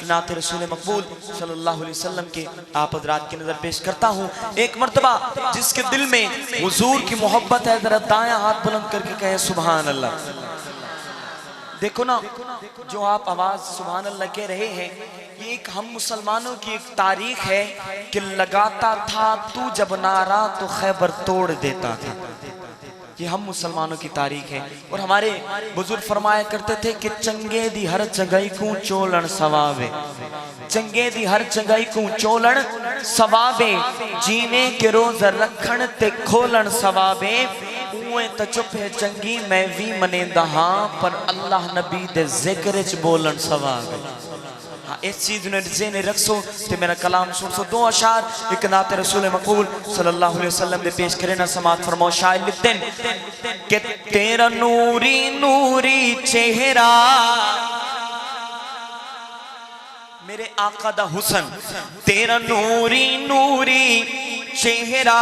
نعت رسول مقبول صلی اللہ علیہ وسلم کے آپ حضرات کی نظر پیش کرتا ہوں۔ ایک مرتبہ جس کے دل میں حضور کی محبت ہے ذرا دائیں ہاتھ بلند کر کے کہے سبحان اللہ۔ دیکھو نا جو آپ آواز سبحان اللہ کہہ رہے ہیں، یہ ایک ہم مسلمانوں کی ایک تاریخ ہے کہ لگاتا تھا تو جب نعرہ تو خیبر توڑ دیتا تھا۔ یہ ہم مسلمانوں کی تاریخ ہے۔ اور ہمارے بزرگ فرمایا کرتے تھے کہ چنگے دی ہر چنگائی کو چولن ثوابے، چنگے دی ہر چنگائی کو چولن ثوابے، جینے کے روز رکھن تے کھولن ثوابے، اویں تا چپ ہے چنگی میں وی منیندہ ہاں پر اللہ نبی دے ذکر چ بولن ثوابے۔ اس چیز نے ذہن رکھ سو تے میرا کلام سن سو۔ دو اشعار ایک نعت رسول مقبول صلی اللہ علیہ وسلم دے پیش کرے نا سماعت فرماؤ۔ شاعر لکھتے ہیں کہ تیرا نوری نوری چہرہ میرے آقا دا حسن، تیرا نوری نوری چہرہ۔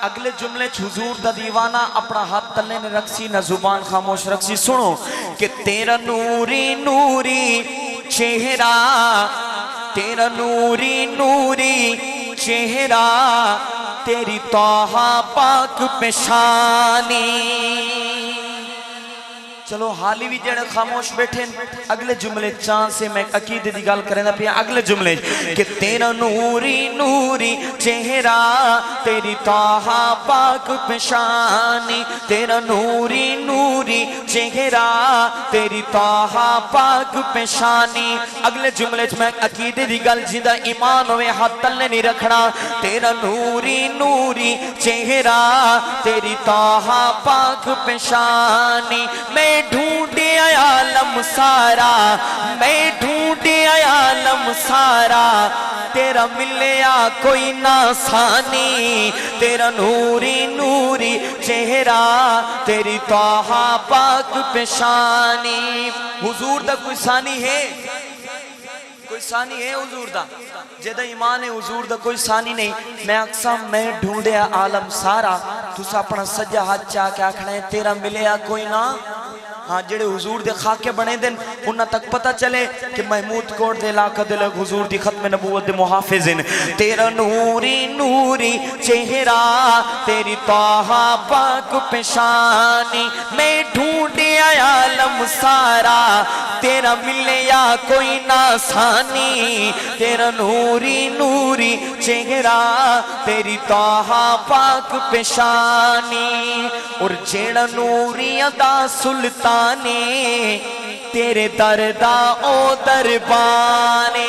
اگلے جملے حضور دا دیوانہ اپنا ہاتھ تلے نے رکھ سی نہ زبان خاموش رکھ سی۔ سنو کہ تیرا نوری نوری چہرہ، تیرا نوری نوری چہرہ، تیری طٰہٰ پاک پیشانی۔ چلو حالی بھی جڑے خاموش بیٹھے اگلے جملے چاند سے میں عقیدے دی گل کریں دا پیا۔ اگلے جملے کہ تیرا نوری نوری چہرہ، تیری طٰہٰ پاک پیشانی، تیرا نوری نوری چہرہ، تیری طٰہٰ پاک پیشانی۔ اگلے جملے میں عقیدے دی گل جیندہ ایمان ہوئے ہاتھ تلے نہیں رکھنا۔ تیرا نوری نوری چہرہ، تیری طٰہٰ پاک پیشانی، میں ڈھونڈے عالم سارا، میں ڈھونڈے عالم سارا، تیرا ملیا کوئی نہ ثانی، تیرا نوری نوری چہرہ، تیری طٰہٰ پاک پیشانی۔ حضور دا کوئی ثانی ہے؟ کوئی ثانی ہے حضور دا؟ جدہ ایمان ہے حضور دا کوئی ثانی نہیں۔ میں اقسام میں ڈھونڈے عالم سارا، تو سا اپنا سجا ہاتھ چاہ کے آکھنا ہے تیرا ملیا کوئی نہ۔ ہاں جڑے حضور دے خاکے بنے دن انہاں تک پتہ چلے کہ محمود کوٹ دے علاقہ دے لگ حضور دی ختم نبوت دے محافظن۔ تیرا نوری نوری چہرہ، تیری طٰہٰ پاک پیشانی، میں ڈھونڈے عالم سارا، تیرا ملیا کوئی نہ ثانی، تیرا نوری نوری چہرہ، تیری طٰہٰ پاک پیشانی۔ اور جیڑا نوری ادا سلطانے، تیرے دردہ او دربانے۔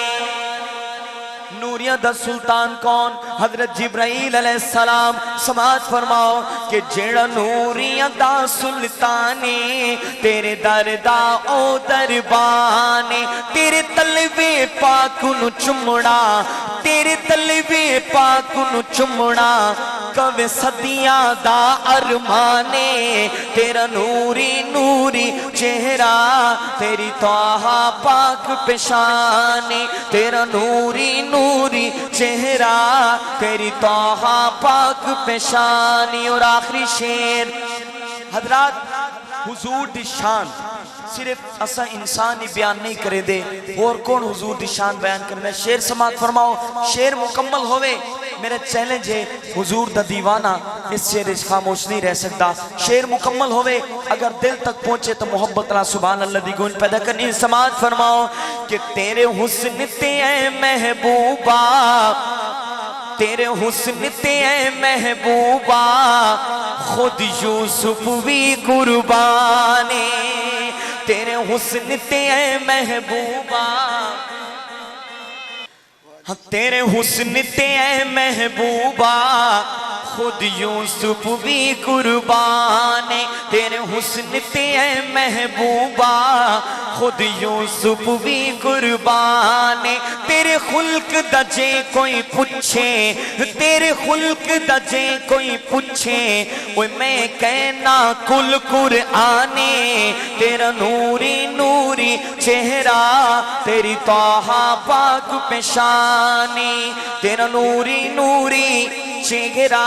نوریہ دا سلطان کون؟ حضرت جبرائیل علیہ السلام۔ سماعت فرماؤ کہ جیڑا نوریہ دا سلطانے، تیرے دردہ او دربانے، تیرے تلوے پاک نو چمڑا، تیرے تلوے پاک نو چمڑا، کوے صدیاں دا ارمانے، تیرا نوری نوری چہرہ، تیری طٰہٰ پاک پیشانی، تیرا نوری نوری چہرہ، تیری طٰہٰ پاک پیشانی۔ اور آخری شعر حضرات، حضور دی شان صرف اسا انسانی بیان نہیں کرے دے، اور کون حضور دی شان بیان کرنا ہے؟ شعر سماعت فرماؤ۔ شعر مکمل ہوئے، میرا چیلنج ہے حضور دا دیوانہ اس شعر اس خاموش نہیں رہ سکتا۔ شعر مکمل ہوئے، اگر دل تک پہنچے تو محبت اللہ سبحان اللہ دی گونج پیدا کرنی۔ سماعت فرماؤ کہ تیرے حسن تے اے محبوبہ، تیرے حسن تے اے محبوبہ، خود یوسف بھی قربانے، تیرے حسن تے اے محبوبہ، تیرے حسن تے اے محبوبہ، خود یوسف بھی قربانے، تیرے حسن تے اے محبوبہ، خود یوسف بھی قربانے، تیرے خلق دا جے کوئی پوچھے، تیرے خلق دا جے کوئی پوچھے، وہ میں کہنا کل قرآنے، تیرا نوری نوری چہرہ، تیری طٰہٰ پاک پیشانی، تیرا نوری نوری چہرہ،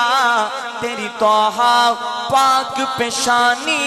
تیری طٰہٰ پاک پیشانی۔